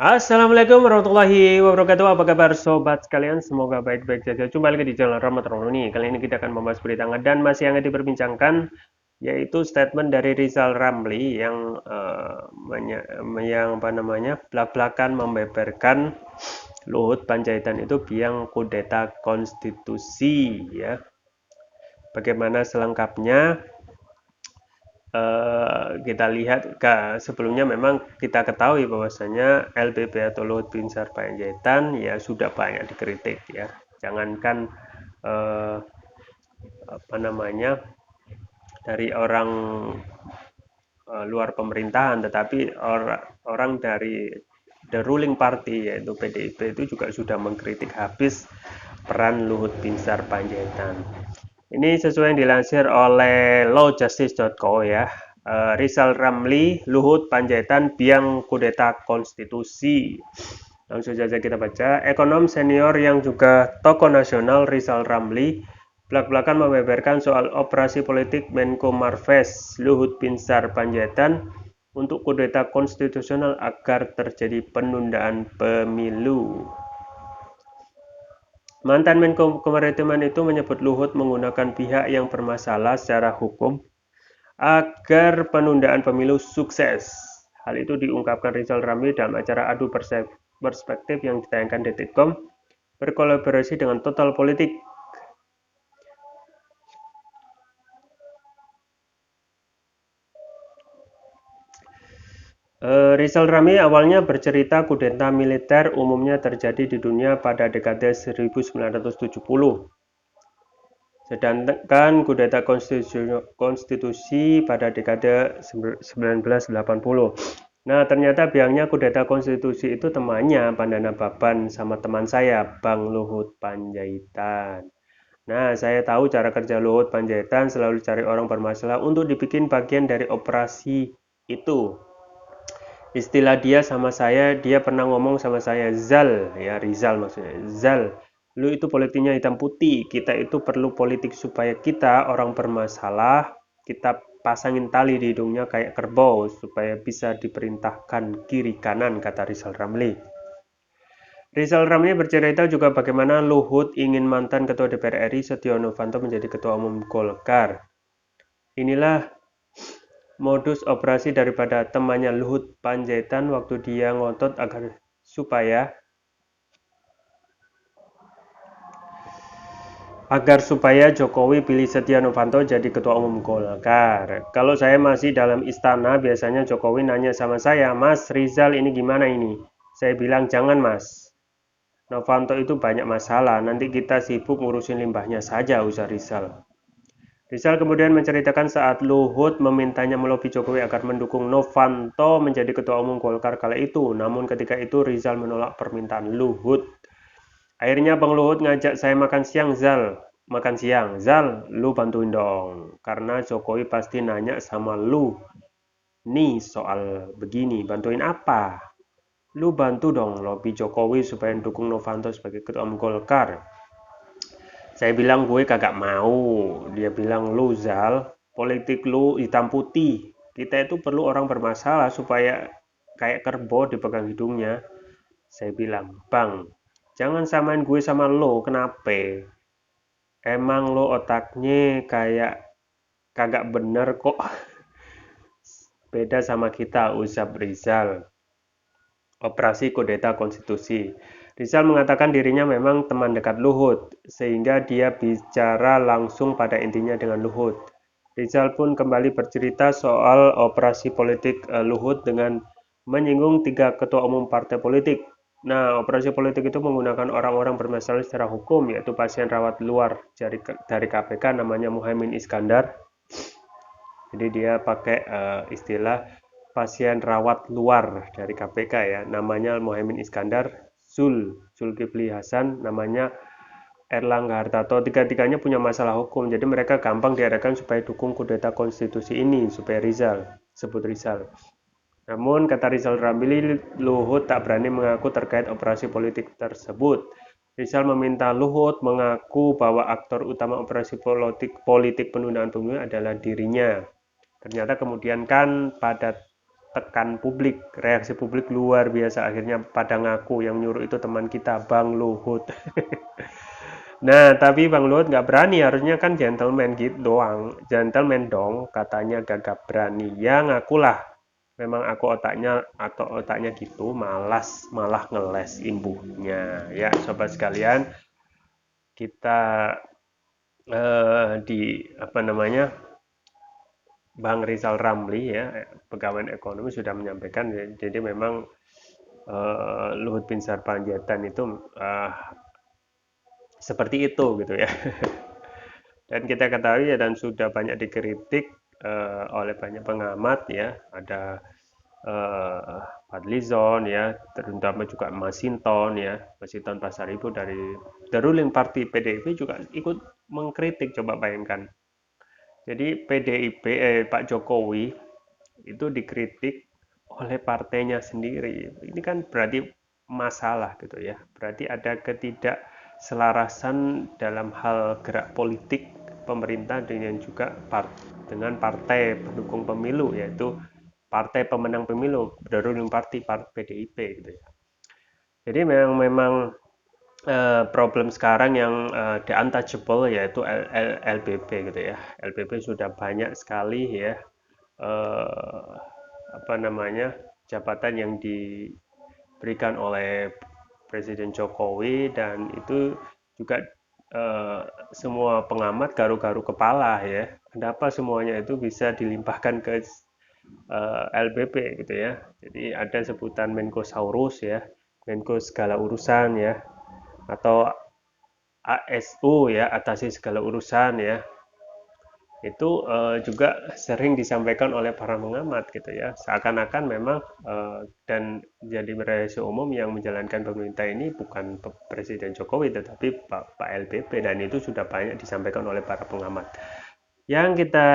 Assalamualaikum warahmatullahi wabarakatuh. Apa kabar sobat sekalian? Semoga baik-baik saja. Jumpa lagi di channel Rahmat Romani. Kali ini kita akan membahas berita hangat dan masih hangat diperbincangkan, yaitu statement dari Rizal Ramli yang belak-belakan membeberkan Luhut Panjaitan itu biang kudeta konstitusi, ya. Bagaimana selengkapnya? Kita lihat sebelumnya memang kita ketahui bahwasanya LBP atau Luhut Binsar Panjaitan ya sudah banyak dikritik, ya. Jangankan eh, apa namanya dari orang luar pemerintahan, tetapi orang dari the ruling party yaitu PDIP itu juga sudah mengkritik habis peran Luhut Binsar Panjaitan. Ini sesuai yang dilansir oleh lawjustice.co, ya. Rizal Ramli, Luhut Panjaitan biang kudeta konstitusi. Langsung saja kita baca. Ekonom senior yang juga tokoh nasional Rizal Ramli belak-belakan membeberkan soal operasi politik Menko Marves Luhut Binsar Panjaitan untuk kudeta konstitusional agar terjadi penundaan pemilu. Mantan Menko Kemaritiman itu menyebut Luhut menggunakan pihak yang bermasalah secara hukum agar penundaan pemilu sukses. Hal itu diungkapkan Rizal Ramli dalam acara Adu Perspektif yang ditayangkan Detikcom berkolaborasi dengan Total Politik. Rizal Ramli awalnya bercerita kudeta militer umumnya terjadi di dunia pada dekade 1970. Sedangkan kudeta konstitusi pada dekade 1980. Nah, ternyata biangnya kudeta konstitusi itu temannya Pandana Baban sama teman saya, Bang Luhut Panjaitan. Nah, saya tahu cara kerja Luhut Panjaitan selalu cari orang bermasalah untuk dibikin bagian dari operasi itu. Istilah dia sama saya, dia pernah ngomong sama saya, Zal, ya Rizal maksudnya, Zal, lu itu politiknya hitam putih, kita itu perlu politik supaya kita orang bermasalah, kita pasangin tali di hidungnya kayak kerbau supaya bisa diperintahkan kiri kanan, kata Rizal Ramli. Rizal Ramli bercerita juga bagaimana Luhut ingin mantan Ketua DPR RI Setia Novanto menjadi Ketua Umum Golkar. Inilah modus operasi daripada temannya Luhut Panjaitan waktu dia ngotot agar supaya Jokowi pilih Setia Novanto jadi Ketua Umum Golkar. Kalau saya masih dalam istana, biasanya Jokowi nanya sama saya, Mas Rizal ini gimana ini? Saya bilang, jangan Mas. Novanto itu banyak masalah, nanti kita sibuk ngurusin limbahnya saja, ujar Rizal. Rizal kemudian menceritakan saat Luhut memintanya melobi Jokowi agar mendukung Novanto menjadi Ketua Umum Golkar kala itu. Namun ketika itu Rizal menolak permintaan Luhut. Akhirnya Bang Luhut ngajak saya makan siang, Zal. Makan siang, Zal, lu bantuin dong. Karena Jokowi pasti nanya sama lu. Nih soal begini, bantuin apa? Lu bantu dong lobby Jokowi supaya dukung Novanto sebagai Ketua Umum Golkar. Saya bilang gue kagak mau. Dia bilang, lu Zal, politik lu hitam putih. Kita itu perlu orang bermasalah supaya kayak kerbau dipegang hidungnya. Saya bilang, Bang, jangan samain gue sama lo, kenapa? Emang lo otaknya kayak kagak bener kok. Beda sama kita, ucap Rizal. Operasi kudeta konstitusi. Rizal mengatakan dirinya memang teman dekat Luhut, sehingga dia bicara langsung pada intinya dengan Luhut. Rizal pun kembali bercerita soal operasi politik Luhut dengan menyinggung 3 ketua umum partai politik. Nah, operasi politik itu menggunakan orang-orang bermasalah secara hukum, yaitu pasien rawat luar dari KPK namanya Muhaimin Iskandar. Jadi dia pakai istilah pasien rawat luar dari KPK, ya, namanya Muhaimin Iskandar, Zulkifli Hasan, namanya Erlangga Hartarto. Tiga-tiganya punya masalah hukum, jadi mereka gampang diarahkan supaya dukung kudeta konstitusi ini, supaya sebut Rizal. Namun, kata Rizal Ramli, Luhut tak berani mengaku terkait operasi politik tersebut. Rizal meminta Luhut mengaku bahwa aktor utama operasi politik penundaan pemilu adalah dirinya. Ternyata kemudian kan pada tekan publik, reaksi publik luar biasa, akhirnya pada ngaku yang nyuruh itu teman kita Bang Luhut. Nah, tapi Bang Luhut nggak berani, harusnya kan gentleman gitu doang, gentleman dong, katanya gagap berani. Ya ngakulah, memang aku otaknya atau otaknya gitu, malas malah ngeles imbuhnya. Ya, sobat sekalian, kita di apa namanya Bang Rizal Ramli ya, pegawai ekonomi sudah menyampaikan, ya, jadi memang Luhut Binsar Panjaitan itu seperti itu gitu ya. Dan kita ketahui ya, dan sudah banyak dikritik oleh banyak pengamat ya, ada Fadlizon ya, terutama juga Masinton ya, Masinton Pasaribu dari The Ruling Party PDIP juga ikut mengkritik, coba bayangkan. Jadi PDIP Pak Jokowi itu dikritik oleh partainya sendiri. Ini kan berarti masalah gitu ya. Berarti ada ketidakselarasan dalam hal gerak politik pemerintah dengan juga dengan partai pendukung pemilu, yaitu partai pemenang pemilu, the ruling party, PDIP gitu ya. Jadi memang problem sekarang yang the untouchable yaitu LBP gitu ya. LBP sudah banyak sekali ya eh, apa namanya jabatan yang diberikan oleh Presiden Jokowi, dan itu juga semua pengamat garu-garu kepala ya. Kenapa semuanya itu bisa dilimpahkan ke LBP gitu ya. Jadi ada sebutan Menko Saurus ya, Menko segala urusan ya, atau ASU ya, atasi segala urusan ya. Itu juga sering disampaikan oleh para pengamat gitu ya, seakan-akan memang dan jadi rahasia umum yang menjalankan pemerintah ini bukan Presiden Jokowi tetapi Pak LBP, dan itu sudah banyak disampaikan oleh para pengamat. Yang kita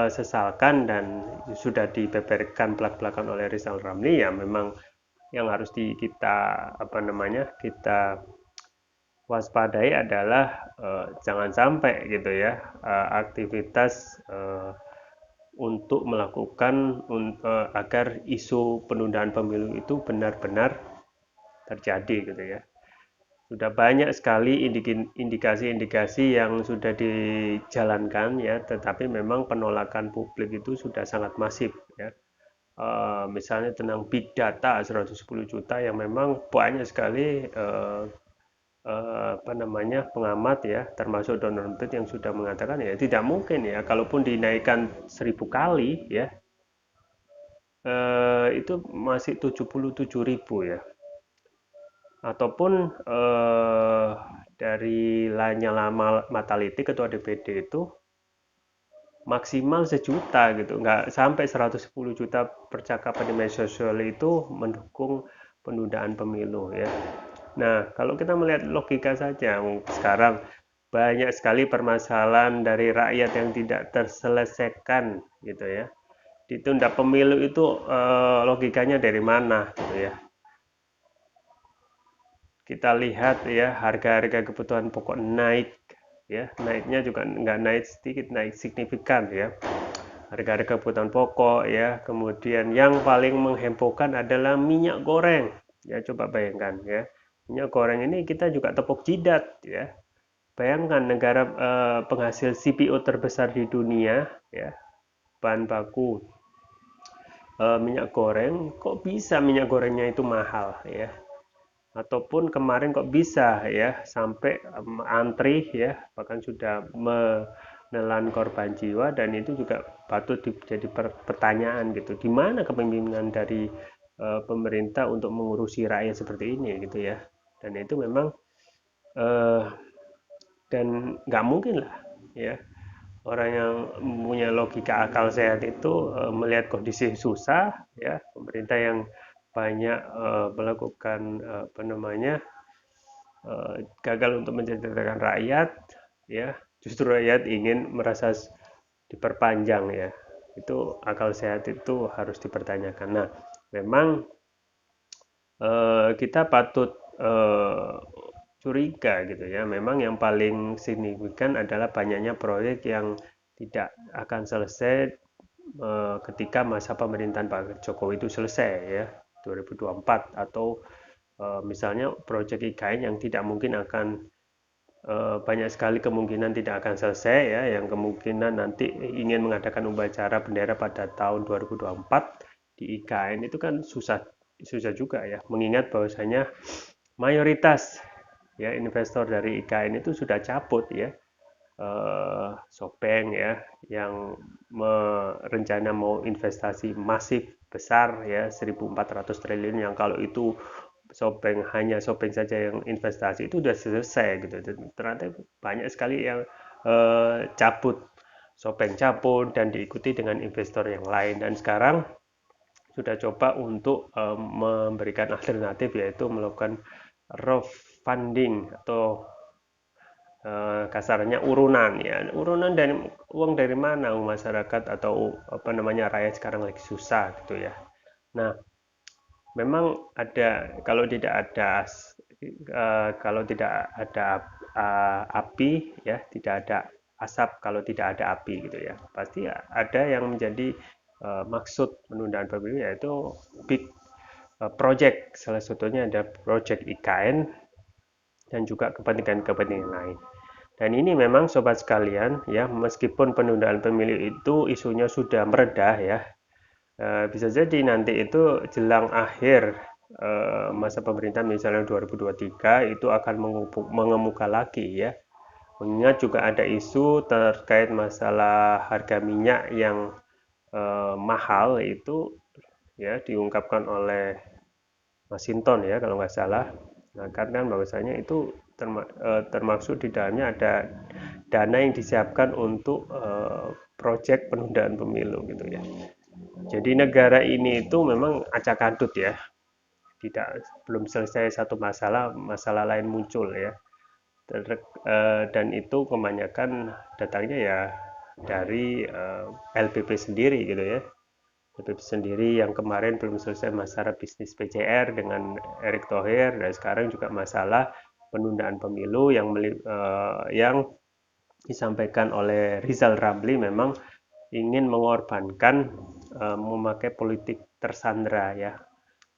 sesalkan dan sudah dibeberkan belak-belakan oleh Rizal Ramli, ya memang yang harus kita apa namanya kita waspadai adalah jangan sampai gitu ya aktivitas untuk melakukan agar isu penundaan pemilu itu benar-benar terjadi gitu ya. Sudah banyak sekali indikasi-indikasi yang sudah dijalankan ya, tetapi memang penolakan publik itu sudah sangat masif ya. Misalnya tentang big data 110 juta yang memang banyak sekali apa namanya pengamat ya, termasuk Donald Trump yang sudah mengatakan ya tidak mungkin ya, kalaupun dinaikkan 1000 kali ya itu masih 77.000 ya, ataupun dari Lanyala Mataliti ketua DPD itu maksimal 1 juta gitu, nggak sampai 110 juta percakapan di media sosial itu mendukung penundaan pemilu ya. Nah, kalau kita melihat logika saja, sekarang banyak sekali permasalahan dari rakyat yang tidak terselesaikan gitu ya. Ditunda pemilu itu logikanya dari mana gitu ya. Kita lihat ya, harga-harga kebutuhan pokok naik ya, naiknya juga nggak naik sedikit, naik signifikan ya. Harga-harga kebutuhan pokok ya, kemudian yang paling menghebohkan adalah minyak goreng ya, coba bayangkan ya, minyak goreng ini kita juga tepuk jidat ya. Bayangkan negara penghasil CPO terbesar di dunia ya, bahan baku minyak goreng, kok bisa minyak gorengnya itu mahal ya, ataupun kemarin kok bisa ya sampai antri ya, bahkan sudah menelan korban jiwa, dan itu juga patut jadi pertanyaan gitu, gimana kepemimpinan dari pemerintah untuk mengurusi rakyat seperti ini gitu ya. Dan itu memang uh, dan nggak mungkin lah ya, orang yang punya logika akal sehat itu melihat kondisi susah ya, pemerintah yang banyak melakukan apa namanya gagal untuk mensejahterakan rakyat ya, justru rakyat ingin merasa diperpanjang ya, itu akal sehat itu harus dipertanyakan. Nah, memang kita patut curiga gitu ya, memang yang paling signifikan adalah banyaknya proyek yang tidak akan selesai ketika masa pemerintahan Pak Jokowi itu selesai ya 2024 atau misalnya proyek IKN yang tidak mungkin akan banyak sekali kemungkinan tidak akan selesai ya, yang kemungkinan nanti ingin mengadakan upacara bendera pada tahun 2024 di IKN itu kan susah susah juga ya, mengingat bahwasanya mayoritas ya investor dari IKN itu sudah cabut ya, Softbank ya yang merencana mau investasi masif besar ya 1.400 triliun yang kalau itu Softbank saja yang investasi itu sudah selesai gitu. Dan ternyata banyak sekali yang cabut, Softbank cabut dan diikuti dengan investor yang lain. Dan sekarang sudah coba untuk memberikan alternatif yaitu melakukan refunding atau kasarnya urunan ya. Urunan dari uang dari mana masyarakat atau apa namanya rakyat sekarang lagi susah gitu ya. Nah, memang ada kalau tidak ada api ya tidak ada asap kalau tidak ada api gitu ya. Pasti ada yang menjadi maksud penundaan pemilu yaitu big project. Salah satunya ada project IKN dan juga kepentingan-kepentingan lain. Dan ini memang sobat sekalian ya, meskipun penundaan pemilu itu isunya sudah meredah ya, bisa jadi nanti itu jelang akhir masa pemerintahan misalnya 2023 itu akan mengemuka lagi ya. Mengingat juga ada isu terkait masalah harga minyak yang mahal itu ya diungkapkan oleh Masinton ya kalau nggak salah. Nah, karena bahwasanya itu termaksud di dalamnya ada dana yang disiapkan untuk proyek penundaan pemilu gitu ya. Jadi negara ini itu memang acak adut ya, tidak belum selesai satu masalah, masalah lain muncul ya. Dan itu kebanyakan datangnya ya dari LPP sendiri gitu ya. LPP sendiri yang kemarin belum selesai masalah bisnis PCR dengan Erick Thohir dan sekarang juga masalah penundaan pemilu yang disampaikan oleh Rizal Ramli memang ingin mengorbankan memakai politik tersandra ya,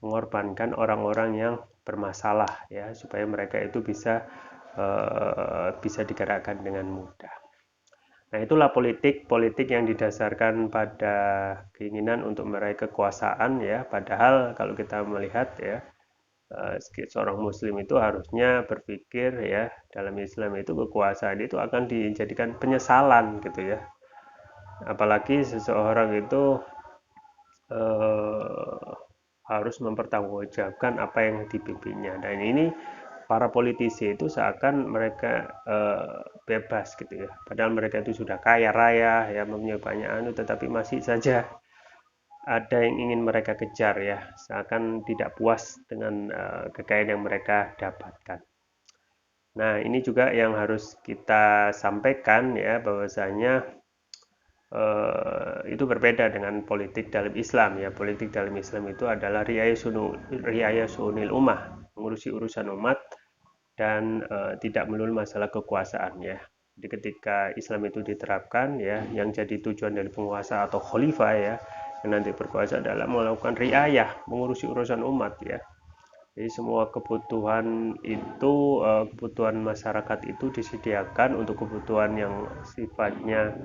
mengorbankan orang-orang yang bermasalah ya supaya mereka itu bisa digerakkan dengan mudah. Nah, itulah politik yang didasarkan pada keinginan untuk meraih kekuasaan ya. Padahal kalau kita melihat ya, seorang muslim itu harusnya berpikir ya, dalam Islam itu kekuasaan itu akan dijadikan penyesalan gitu ya. Apalagi seseorang itu eh, harus mempertanggungjawabkan apa yang dipimpinnya. Dan ini para politisi itu seakan mereka bebas gitu ya. Padahal mereka itu sudah kaya raya ya, mempunyai banyak anu, tetapi masih saja ada yang ingin mereka kejar ya, seakan tidak puas dengan kekayaan yang mereka dapatkan. Nah, ini juga yang harus kita sampaikan ya, bahwasanya itu berbeda dengan politik dalam Islam ya. Politik dalam Islam itu adalah riaya sunil ummah, mengurusi urusan umat dan tidak melulu masalah kekuasaan ya. Jadi ketika Islam itu diterapkan ya, yang jadi tujuan dari penguasa atau khalifah ya, yang nanti berkuasa adalah melakukan riayah, mengurusi urusan umat ya. Jadi semua kebutuhan masyarakat itu disediakan untuk kebutuhan yang sifatnya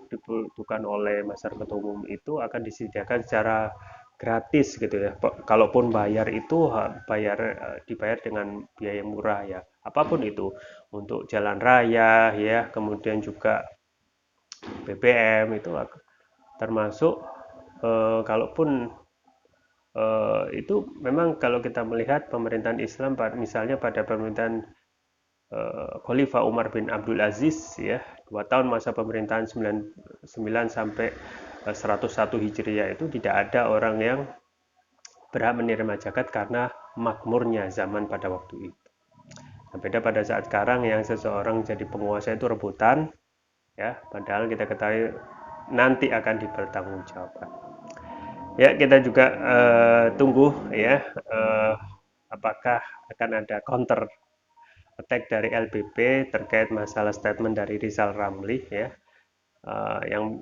dibutuhkan oleh masyarakat umum itu akan disediakan secara gratis gitu ya. Kalaupun bayar itu dibayar dengan biaya murah ya. Apapun itu untuk jalan raya ya, kemudian juga BBM itu termasuk kalaupun itu memang kalau kita melihat pemerintahan Islam misalnya pada pemerintahan Khalifah Umar bin Abdul Aziz ya 2 tahun masa pemerintahan 99 sampai 101 Hijriah itu tidak ada orang yang berhak menerima zakat karena makmurnya zaman pada waktu itu. Nah, beda pada saat sekarang yang seseorang jadi penguasa itu rebutan ya, padahal kita ketahui nanti akan dipertanggungjawabkan. Ya, kita juga tunggu ya apakah akan ada counter attack dari LBP terkait masalah statement dari Rizal Ramli ya.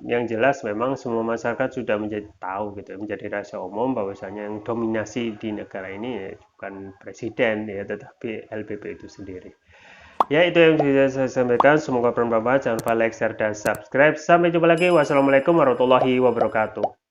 Yang jelas memang semua masyarakat sudah menjadi tahu gitu, menjadi rahasia umum bahwasanya yang dominasi di negara ini ya bukan presiden ya, tetapi LBP itu sendiri. Ya, itu yang bisa saya sampaikan. Semoga bermanfaat. Jangan lupa like, share, dan subscribe. Sampai jumpa lagi. Wassalamualaikum warahmatullahi wabarakatuh.